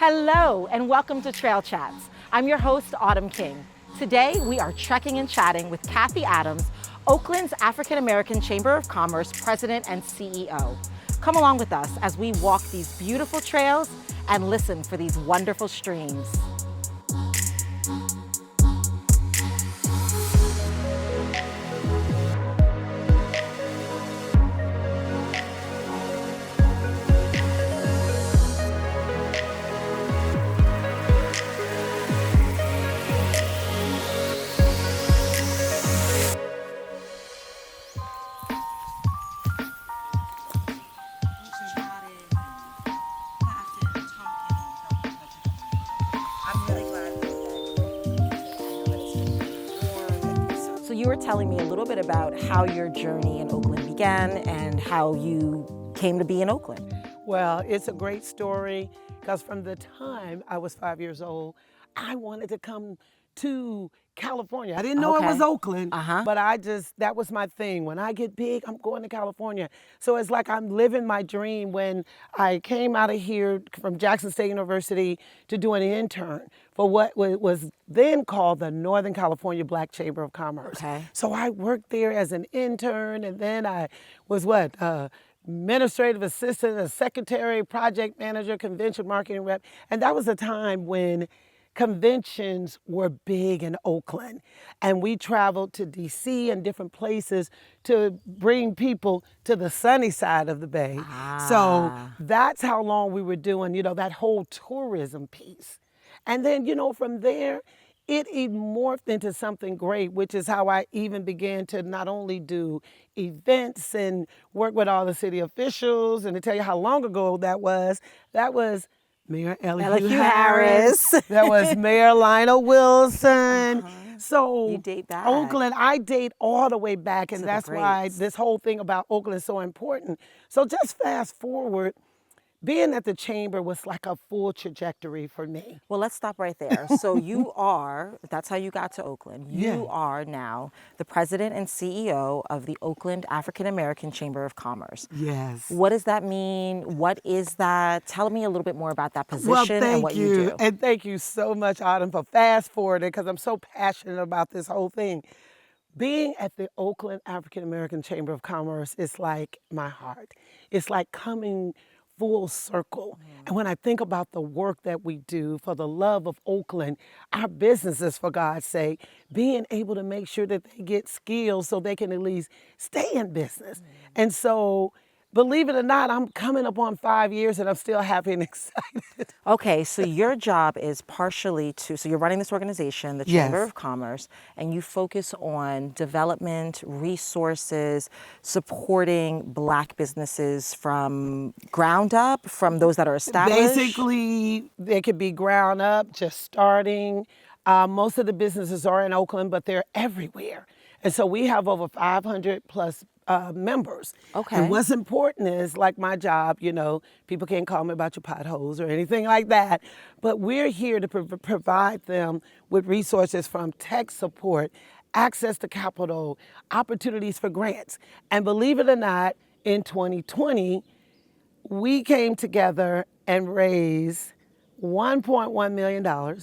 Hello and welcome to Trail Chats. I'm your host, Autumn King. Today we are trekking and chatting with Cathy Adams, Oakland's African American Chamber of Commerce President and CEO. Come along with us as we walk these beautiful trails and listen for these wonderful streams. So you were telling me a little bit about how your journey in Oakland began and how you came to be in Oakland. Well, it's a great story because from the time I was 5 years old, I wanted to come to California. I didn't know it was Oakland, but that was my thing. When I get big, I'm going to California. So it's like I'm living my dream. When I came out of here from Jackson State University to do an intern for what was then called the Northern California Black Chamber of Commerce. Okay. So I worked there as an intern, and then I was administrative assistant, a secretary, project manager, convention marketing rep. And that was a time when conventions were big in Oakland, and we traveled to DC and different places to bring people to the sunny side of the bay. So that's how long we were doing, that whole tourism piece. And then, from there, it morphed into something great, which is how I even began to not only do events and work with all the city officials. And to tell you how long ago that was Mayor Elihu Harris. That was Mayor Lionel Wilson. So you date back. Oakland, I date all the way back, and that's why this whole thing about Oakland is so important. So just fast forward, being at the chamber was like a full trajectory for me. Well, let's stop right there. So that's how you got to Oakland. You are now the president and CEO of the Oakland African American Chamber of Commerce. Yes. What does that mean? What is that? Tell me a little bit more about that position and what you do. And thank you so much, Autumn, for fast forwarding, because I'm so passionate about this whole thing. Being at the Oakland African American Chamber of Commerce is like my heart. It's like coming full circle. And when I think about the work that we do for the love of Oakland, our businesses, for God's sake, being able to make sure that they get skills so they can at least stay in business. And so, believe it or not, I'm coming up on 5 years and I'm still happy and excited. Okay, so your job is partially so you're running this organization, the Chamber of Commerce, and you focus on development, resources, supporting Black businesses from ground up, from those that are established? Basically, they could be ground up, just starting. Most of the businesses are in Oakland, but they're everywhere. And so we have over 500 plus members. Okay. And what's important is, like my job, people can't call me about your potholes or anything like that, but we're here to provide them with resources from tech support, access to capital, opportunities for grants. And believe it or not, in 2020, we came together and raised $1.1 million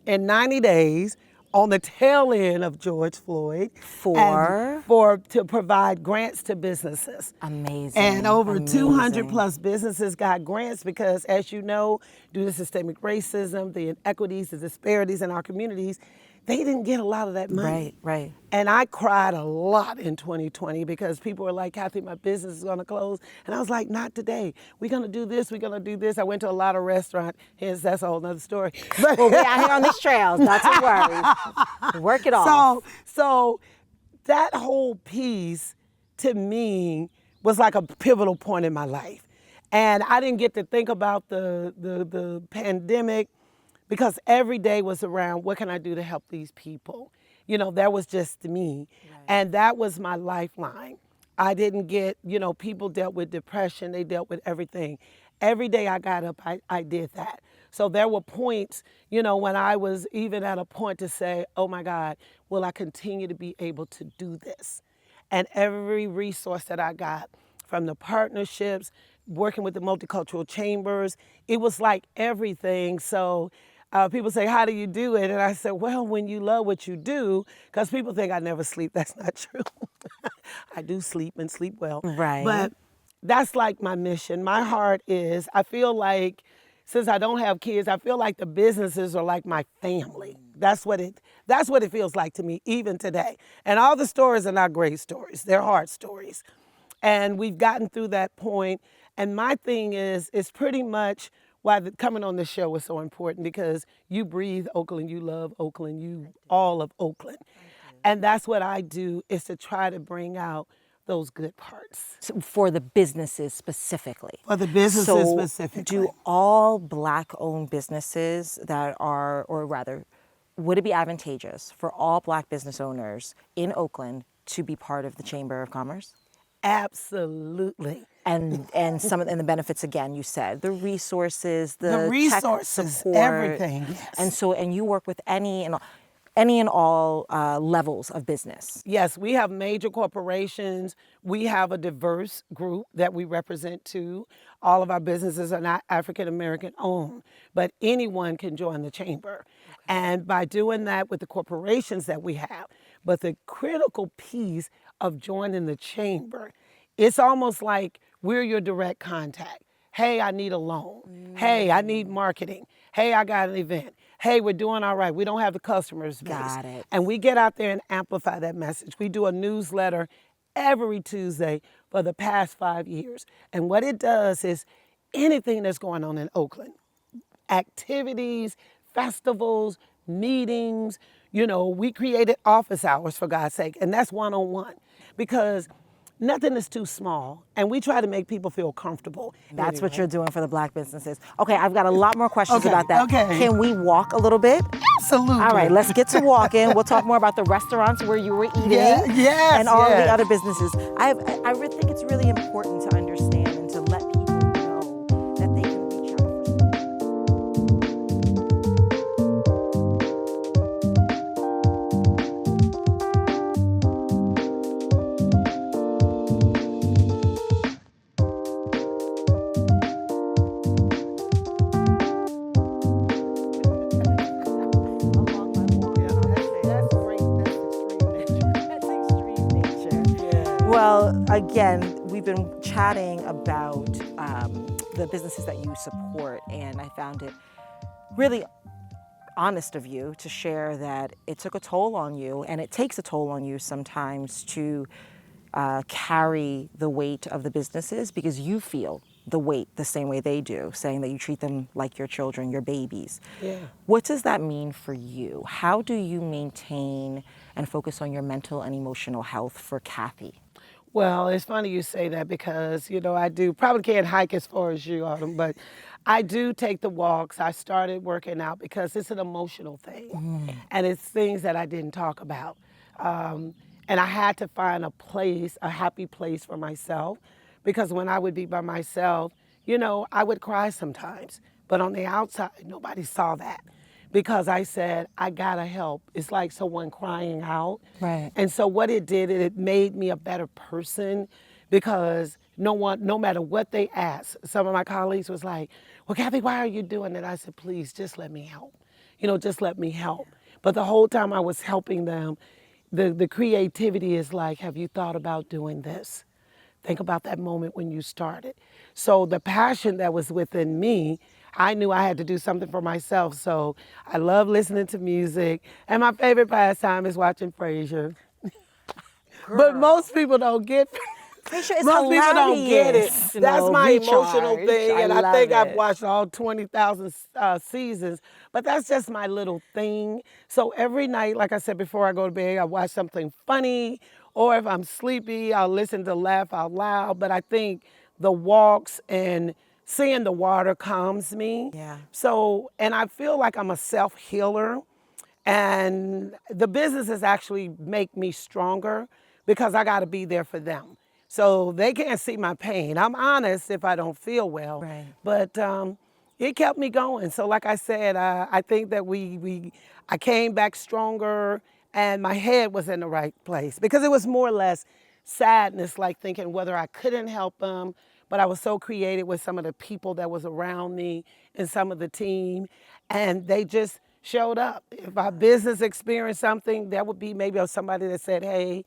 in 90 days on the tail end of George Floyd to provide grants to businesses. Amazing. And over 200 plus businesses got grants because, as you know, due to systemic racism, the inequities, the disparities in our communities, they didn't get a lot of that money. Right. And I cried a lot in 2020 because people were like, Cathy, my business is gonna close. And I was like, not today. We're gonna do this, we're gonna do this. I went to a lot of restaurants, hence that's a whole nother story. Well, we're out here on these trails, not to worry. Work it off. So that whole piece to me was like a pivotal point in my life. And I didn't get to think about the pandemic, because every day was around, what can I do to help these people? That was just me. Right. And that was my lifeline. I didn't get, people dealt with depression, they dealt with everything. Every day I got up, I did that. So there were points, when I was even at a point to say, oh my God, will I continue to be able to do this? And every resource that I got, from the partnerships, working with the multicultural chambers. It was like everything. So people say, how do you do it? And I said, well, when you love what you do, because people think I never sleep. That's not true. I do sleep and sleep well. Right. But that's like my mission. My heart is, I feel like since I don't have kids, I feel like the businesses are like my family. That's what it feels like to me, even today. And all the stories are not great stories. They're hard stories. And we've gotten through that point. And my thing is, it's pretty much why coming on the show was so important, because you breathe Oakland, you love Oakland, you all of Oakland. And that's what I do, is to try to bring out those good parts. So for the businesses specifically. For the businesses So specifically. do all Black-owned businesses that are, or rather, would it be advantageous for all Black business owners in Oakland to be part of the Chamber of Commerce? Absolutely. And some of the benefits, again, you said the resources, the tech resources, support, everything. Yes. And you work with any and all levels of business. Yes, we have major corporations. We have a diverse group that we represent too. All of our businesses are not African American owned, but anyone can join the chamber. And by doing that with the corporations that we have, but the critical piece of joining the chamber, it's almost like we're your direct contact. Hey, I need a loan. Hey, I need marketing. Hey, I got an event. Hey, we're doing all right. We don't have the customers base. Got it. And we get out there and amplify that message. We do a newsletter every Tuesday for the past 5 years. And what it does is anything that's going on in Oakland, activities, festivals, meetings, we created office hours, for God's sake, and that's one-on-one, because nothing is too small, and we try to make people feel comfortable. That's what you're doing for the Black businesses. Okay, I've got a lot more questions Okay, about that. okay. Can we walk a little bit? Absolutely. All right, let's get to walking. We'll talk more about the restaurants where you were eating Yes, and all of yes. the other businesses. I really think it's really important to understand and to let people know that they can reach out for support. Along my walk. That's great. That's extreme nature. That's extreme nature. Yeah. Well, again, we've been chatting about the businesses that you support, and I found it really honest of you to share that it took a toll on you, and it takes a toll on you sometimes to carry the weight of the businesses, because you feel the weight the same way they do, saying that you treat them like your children, your babies. Yeah. What does that mean for you? How do you maintain and focus on your mental and emotional health for Cathy? Well, it's funny you say that, because, I do probably can't hike as far as you, Autumn, but I do take the walks. I started working out because it's an emotional thing, and it's things that I didn't talk about. And I had to find a happy place for myself, because when I would be by myself, I would cry sometimes. But on the outside, nobody saw that, because I said, I gotta help. It's like someone crying out. Right. And so what it did, it made me a better person, because no matter what they asked, some of my colleagues was like, well, Cathy, why are you doing it? I said, please, just let me help. Just let me help. But the whole time I was helping them, the creativity is like, have you thought about doing this? Think about that moment when you started. So the passion that was within me, I knew I had to do something for myself. So I love listening to music, and my favorite pastime is watching Frasier. But most people don't get Frasier is most people don't get it. hilarious. That's my emotional Recharge. thing, and I love think I've it. watched all 20,000 seasons, but that's just my little thing. So every night, like I said before I go to bed, I watch something funny, or if I'm sleepy, I'll listen to laugh out loud. But I think the walks and seeing the water calms me. Yeah. So, and I feel like I'm a self-healer, and the businesses actually make me stronger, because I got to be there for them. So they can't see my pain. I'm honest if I don't feel well. Right. But it kept me going. So like I said, I think that I came back stronger, and my head was in the right place, because it was more or less sadness, like thinking whether I couldn't help them, but I was so creative with some of the people that was around me and some of the team, and they just showed up. If our business experienced something, that would be maybe somebody that said, hey,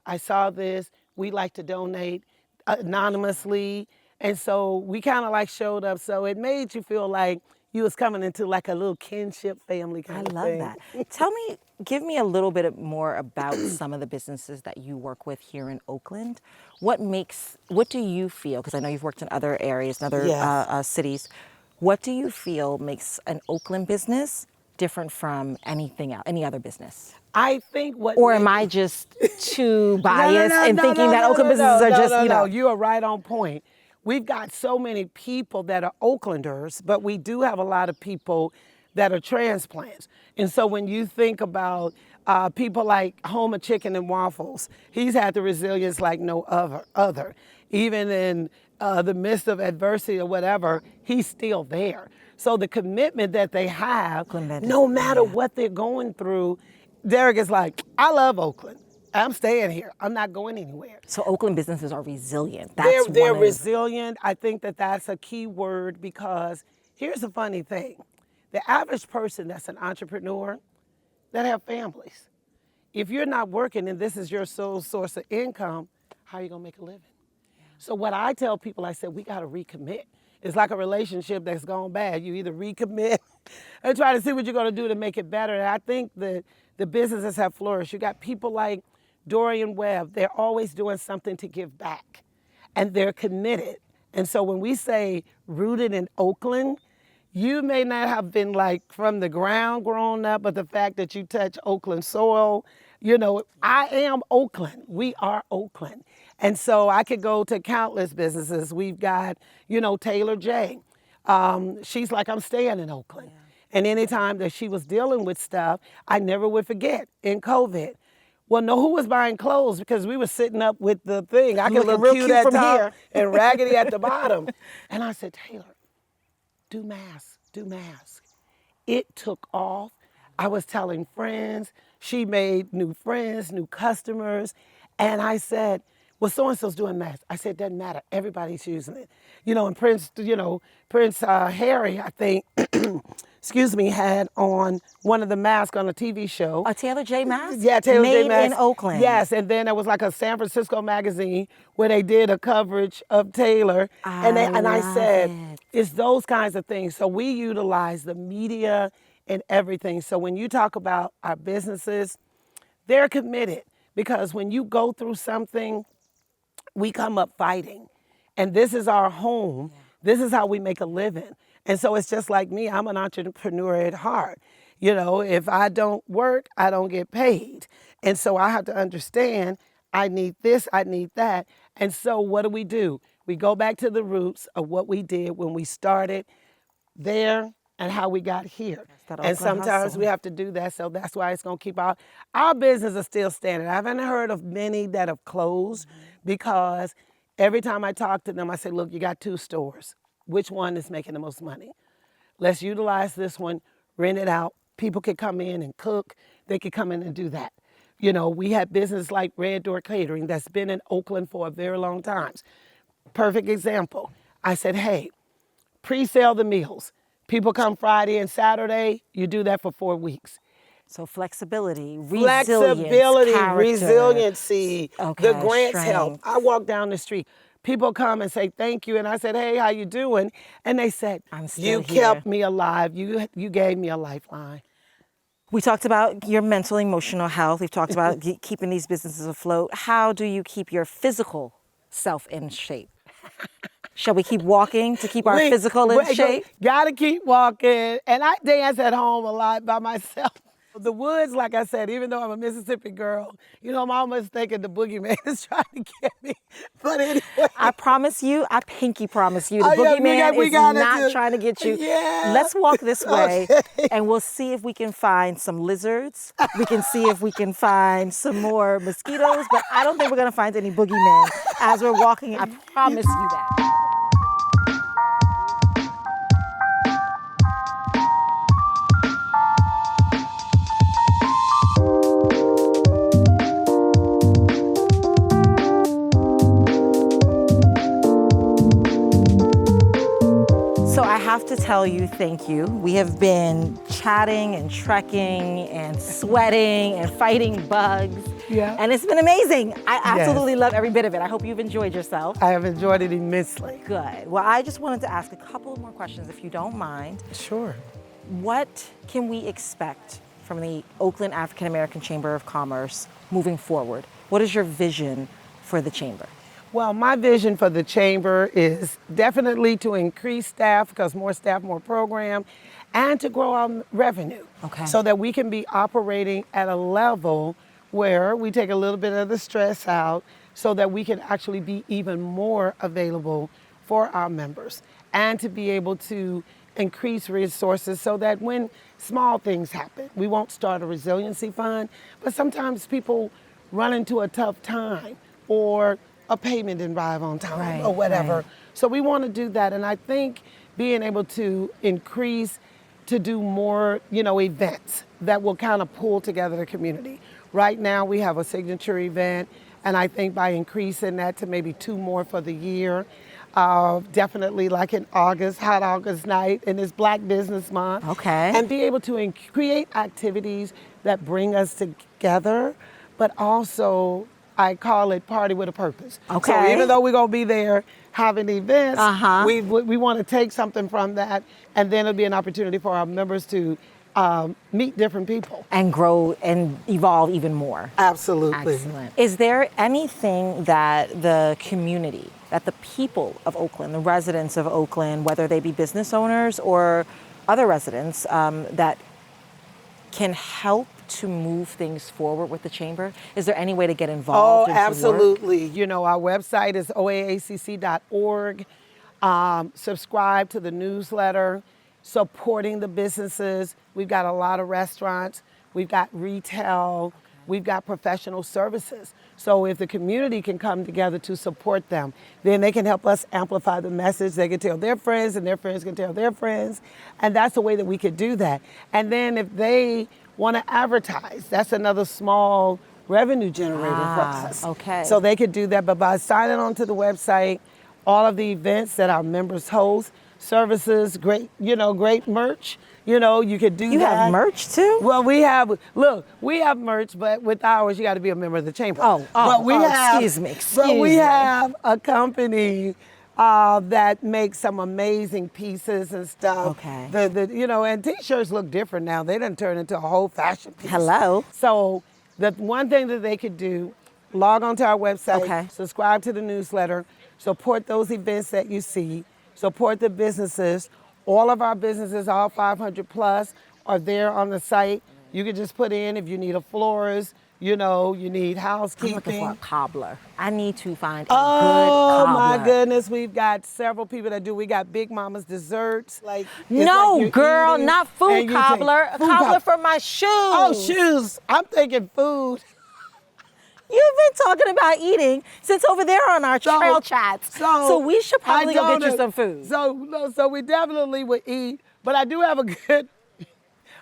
I saw this, we like to donate anonymously. And so we kind of like showed up. So it made you feel like you was coming into like a little kinship family kind of thing. I love that. Give me a little bit more about some of the businesses that you work with here in Oakland. What do you feel, because I know you've worked in other areas, in other Yes. cities, what do you feel makes an Oakland business different from anything else, any other business? I think what Or am I just too biased in thinking that Oakland businesses are just, you know? You are right on point. We've got so many people that are Oaklanders, but we do have a lot of people that are transplants. And so when you think about people like Homer Chicken and Waffles, he's had the resilience like no other. Even in the midst of adversity or whatever, he's still there. So the commitment that they have, no matter what they're going through, Derek is like, I love Oakland. I'm staying here. I'm not going anywhere. So Oakland businesses are resilient. They're resilient. I think that that's a key word, because here's the funny thing. The average person that's an entrepreneur, that have families. If you're not working and this is your sole source of income, how are you gonna make a living? Yeah. So what I tell people, I said, we gotta recommit. It's like a relationship that's gone bad. You either recommit and try to see what you're gonna do to make it better. And I think the businesses have flourished. You got people like Dorian Webb, they're always doing something to give back, and they're committed. And so when we say rooted in Oakland, you may not have been like from the ground grown up, but the fact that you touch Oakland soil, you know, I am Oakland. We are Oakland. And so I could go to countless businesses. We've got, you know, Taylor J. She's like, I'm staying in Oakland. Yeah. And anytime that she was dealing with stuff, I never would forget in COVID. Well, no, who was buying clothes? Because we were sitting up with the thing. I could look real cute at the top and raggedy at the bottom. And I said, Taylor, do masks. It took off. I was telling friends. She made new friends, new customers. And I said, well, so-and-so's doing masks. I said, doesn't matter. Everybody's using it. You know, and Prince Harry, I think, had on one of the masks on a TV show. A Taylor J mask? Yeah, Taylor J mask. Made in Oakland. Yes, and then there was like a San Francisco magazine where they did a coverage of Taylor. And I said, it's those kinds of things. So we utilize the media and everything. So when you talk about our businesses, they're committed, because when you go through something, we come up fighting. And this is our home. Yeah. This is how we make a living. And so it's just like me. I'm an entrepreneur at heart. You know, if I don't work, I don't get paid. And so I have to understand, I need this, I need that. And so what do? We go back to the roots of what we did when we started there and how we got here. And sometimes we have to do that. So that's why it's going to keep our business is still standing. I haven't heard of many that have closed, because every time I talk to them, I say, look, you got 2 stores. Which one is making the most money? Let's utilize this one, rent it out. People could come in and cook. They could come in and do that. You know, we have business like Red Door Catering that's been in Oakland for a very long time. Perfect example. I said, hey, pre-sale the meals. People come Friday and Saturday, you do that for 4 weeks. So flexibility, resiliency, the grants help. I walk down the street. People come and say thank you, and I said, hey, how you doing? And they said, you kept me alive. You gave me a lifeline. We talked about your mental, emotional health. We've talked about keeping these businesses afloat. How do you keep your physical self in shape? Shall we keep walking to keep our physical in shape? Gotta keep walking. And I dance at home a lot by myself. The woods, like I said, even though I'm a Mississippi girl, you know, I'm almost thinking the boogeyman is trying to get me. But anyway. I pinky promise you, the boogeyman is not trying to get you. Yeah. Let's walk this way, and we'll see if we can find some lizards. We can see if we can find some more mosquitoes, but I don't think we're going to find any boogeymen as we're walking. I promise you that. tell you thank you. We have been chatting and trekking and sweating and fighting bugs. Yeah. And it's been amazing. I absolutely love every bit of it. I hope you've enjoyed yourself. I have enjoyed it immensely. Good. Well, I just wanted to ask a couple more questions, if you don't mind. Sure. What can we expect from the Oakland African American Chamber of Commerce moving forward? What is your vision for the chamber? Well, my vision for the chamber is definitely to increase staff, because more staff, more program, and to grow our revenue. Okay. So that we can be operating at a level where we take a little bit of the stress out so that we can actually be even more available for our members, and to be able to increase resources so that when small things happen, we won't start a resiliency fund, but sometimes people run into a tough time or a payment didn't arrive on time or whatever. Right. So we want to do that. And I think being able to increase, to do more, events that will kind of pull together the community. Right now we have a signature event, and I think by increasing that to maybe 2 more for the year, definitely like in August, hot August night, and it's Black Business Month. Okay. And be able to create activities that bring us together, but also I call it party with a purpose. Okay. So even though we're gonna be there having events, Uh-huh. we want to take something from that, and then it'll be an opportunity for our members to meet different people. And grow and evolve even more. Absolutely. Excellent. Is there anything that the community, that the people of Oakland, the residents of Oakland, whether they be business owners or other residents, that can help to move things forward with the chamber? Is there any way to get involved? Oh, and to absolutely. work? Our website is oaacc.org. Subscribe to the newsletter, supporting the businesses. We've got a lot of restaurants. We've got retail. We've got professional services. So if the community can come together to support them, then they can help us amplify the message. They can tell their friends, and their friends can tell their friends. And that's the way that we could do that. And then if they want to advertise, that's another small revenue generating process. Okay. So they could do that, but by signing on to the website, all of the events that our members host, services, great merch, you could do that. You have merch too? Well, we have merch, but with ours, you got to be a member of the chamber. Excuse me. But we have a company that makes some amazing pieces and stuff. Okay. And t-shirts look different now. They done turned into a whole fashion piece. Hello. So the one thing that they could do, log onto our website, Okay. subscribe to the newsletter, support those events that you see, support the businesses. All of our businesses, all 500 plus, are there on the site. You can just put in if you need a florist, you need I'm housekeeping. looking for a cobbler. I need to find a good Oh cobbler. my goodness, we've got several people that do. We got Big Mama's Desserts. It's No, like you're girl, eating not and food you cobbler. take A food cobbler for my shoes. Oh, shoes. I'm thinking food. You've been talking about eating since over there on our trail chats. So we should probably go get you some food. So we definitely would eat, but I do have a good.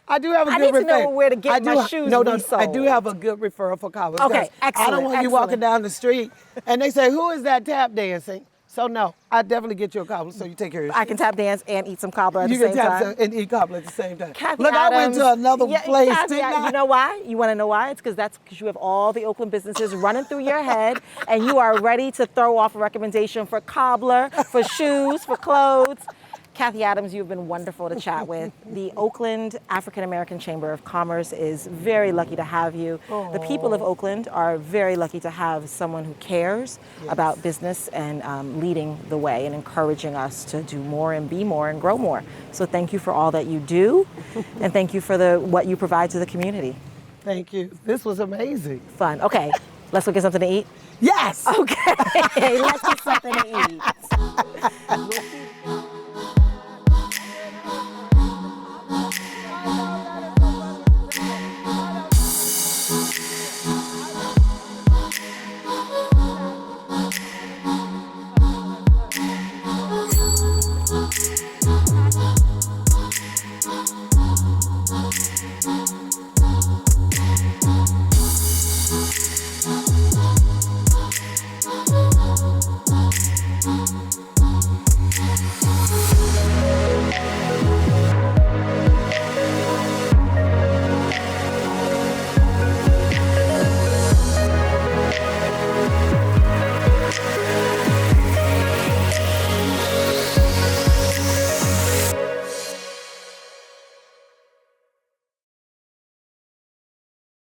I need to know where to get my shoes resold. I do have a good referral for cobblers. Okay, I excellent. don't want you walking down the street and they say, "Who is that tap dancing?" So no, I definitely get you a cobbler so you take care of your I can tap dance and eat some cobbler at the You same can time. tap and eat cobbler at the same time. Cathy Look, I went Adams, to another place. Cathy, didn't I? you know why? You want to know why? It's because you have all the Oakland businesses running through your head, and you are ready to throw off a recommendation for cobbler, for shoes, for clothes. Cathy Adams, you've been wonderful to chat with. The Oakland African American Chamber of Commerce is very lucky to have you. The people of Oakland are very lucky to have someone who cares about business and leading the way and encouraging us to do more and be more and grow more. So thank you for all that you do, and thank you for what you provide to the community. Thank you. This was amazing. Fun. Okay, let's go get something to eat. Yes. Okay, let's get something to eat.